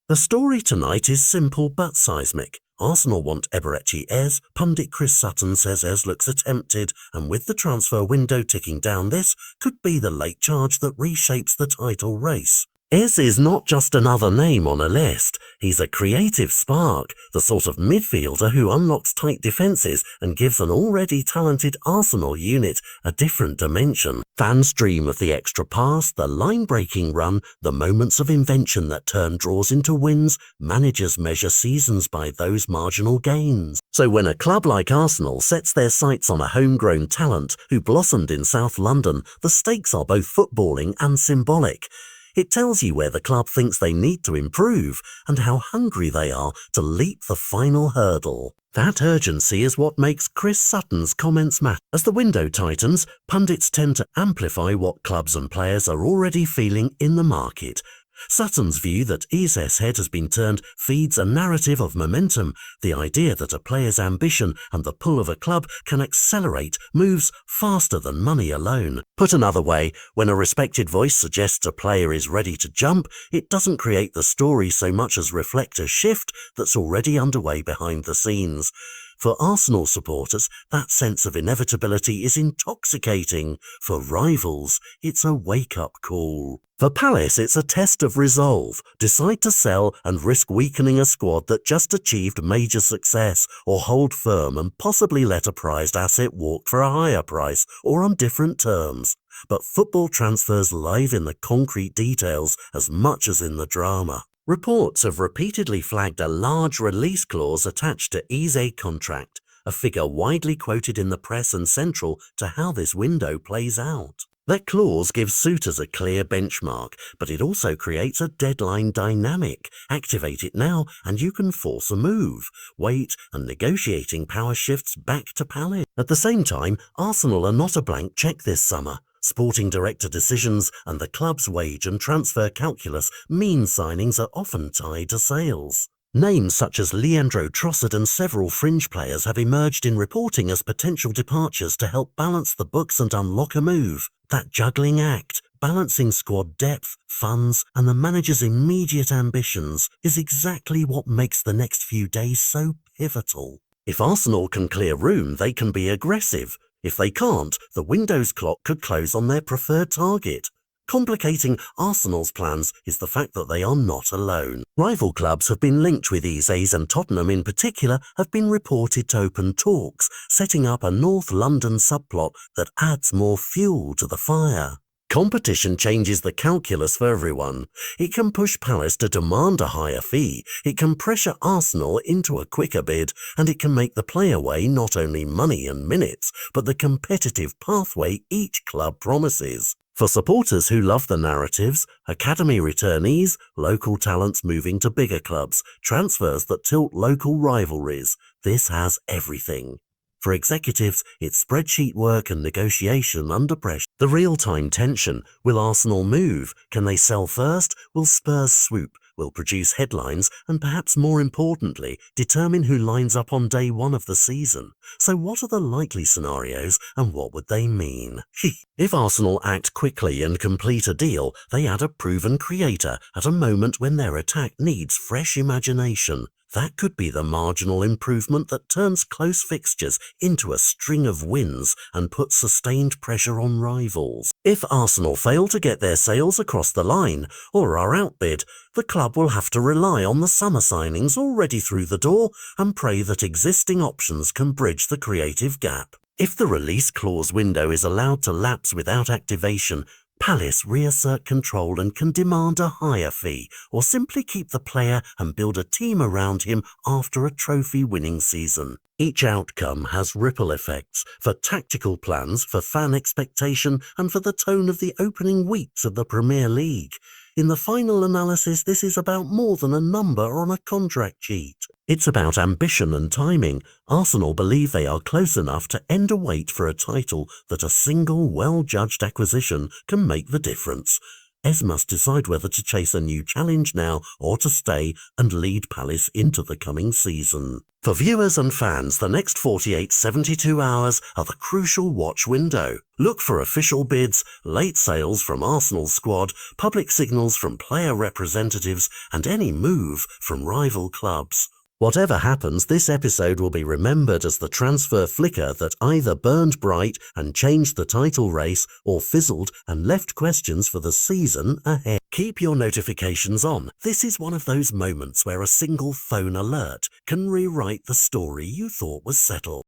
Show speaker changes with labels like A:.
A: The story tonight is simple but seismic. Arsenal want Eberechi Ez, pundit Chris Sutton says Ez looks attempted, and with the transfer window ticking down, this could be the late charge that reshapes the title race. Ez is not just another name on a list. He's a creative spark, the sort of midfielder who unlocks tight defences and gives an already talented Arsenal unit a different dimension. Fans dream of the extra pass, the line-breaking run, the moments of invention that turn draws into wins. Managers measure seasons by those marginal gains. So when a club like Arsenal sets their sights on a homegrown talent who blossomed in South London, the stakes are both footballing and symbolic. It tells you where the club thinks they need to improve and how hungry they are to leap the final hurdle. That urgency is what makes Chris Sutton's comments matter. As the window tightens, pundits tend to amplify what clubs and players are already feeling in the market. Sutton's view that Eze's head has been turned feeds a narrative of momentum. The idea that a player's ambition and the pull of a club can accelerate moves faster than money alone. Put another way, when a respected voice suggests a player is ready to jump, it doesn't create the story so much as reflect a shift that's already underway behind the scenes. For Arsenal supporters, that sense of inevitability is intoxicating. For rivals, it's a wake-up call. For Palace, it's a test of resolve. Decide to sell and risk weakening a squad that just achieved major success, or hold firm and possibly let a prized asset walk for a higher price or on different terms. But football transfers live in the concrete details as much as in the drama. Reports have repeatedly flagged a large release clause attached to Eze's contract, a figure widely quoted in the press and central to how this window plays out. That clause gives suitors a clear benchmark, but it also creates a deadline dynamic. Activate it now and you can force a move. Wait and negotiating power shifts back to Palace. At the same time, Arsenal are not a blank cheque this summer. Sporting director decisions and the club's wage and transfer calculus mean signings are often tied to sales. Names such as Leandro Trossard and several fringe players have emerged in reporting as potential departures to help balance the books and unlock a move. That juggling act, balancing squad depth, funds, and the manager's immediate ambitions, is exactly what makes the next few days so pivotal. If Arsenal can clear room, they can be aggressive. If they can't, the window's clock could close on their preferred target. Complicating Arsenal's plans is the fact that they are not alone. Rival clubs have been linked with Eze's, and Tottenham in particular have been reported to open talks, setting up a North London subplot that adds more fuel to the fire. Competition changes the calculus for everyone. It can push Palace to demand a higher fee, it can pressure Arsenal into a quicker bid, and it can make the play away not only money and minutes, but the competitive pathway each club promises. For supporters who love the narratives, academy returnees, local talents moving to bigger clubs, transfers that tilt local rivalries, this has everything. For executives, it's spreadsheet work and negotiation under pressure. The real-time tension. Will Arsenal move? Can they sell first? Will Spurs swoop? Will produce headlines? And perhaps more importantly, determine who lines up on day one of the season. So what are the likely scenarios and what would they mean? If Arsenal act quickly and complete a deal, they add a proven creator at a moment when their attack needs fresh imagination. That could be the marginal improvement that turns close fixtures into a string of wins and puts sustained pressure on rivals. If Arsenal fail to get their sales across the line or are outbid, the club will have to rely on the summer signings already through the door and pray that existing options can bridge the creative gap. If the release clause window is allowed to lapse without activation, Palace reassert control and can demand a higher fee, or simply keep the player and build a team around him after a trophy-winning season. Each outcome has ripple effects for tactical plans, for fan expectation, and for the tone of the opening weeks of the Premier League. In the final analysis, this is about more than a number on a contract sheet. It's about ambition and timing. Arsenal believe they are close enough to end a wait for a title that a single well-judged acquisition can make the difference. Ez must decide whether to chase a new challenge now or to stay and lead Palace into the coming season. For viewers and fans, the next 48-72 hours are the crucial watch window. Look for official bids, late sales from Arsenal's squad, public signals from player representatives, and any move from rival clubs. Whatever happens, this episode will be remembered as the transfer flicker that either burned bright and changed the title race or fizzled and left questions for the season ahead. Keep your notifications on. This is one of those moments where a single phone alert can rewrite the story you thought was settled.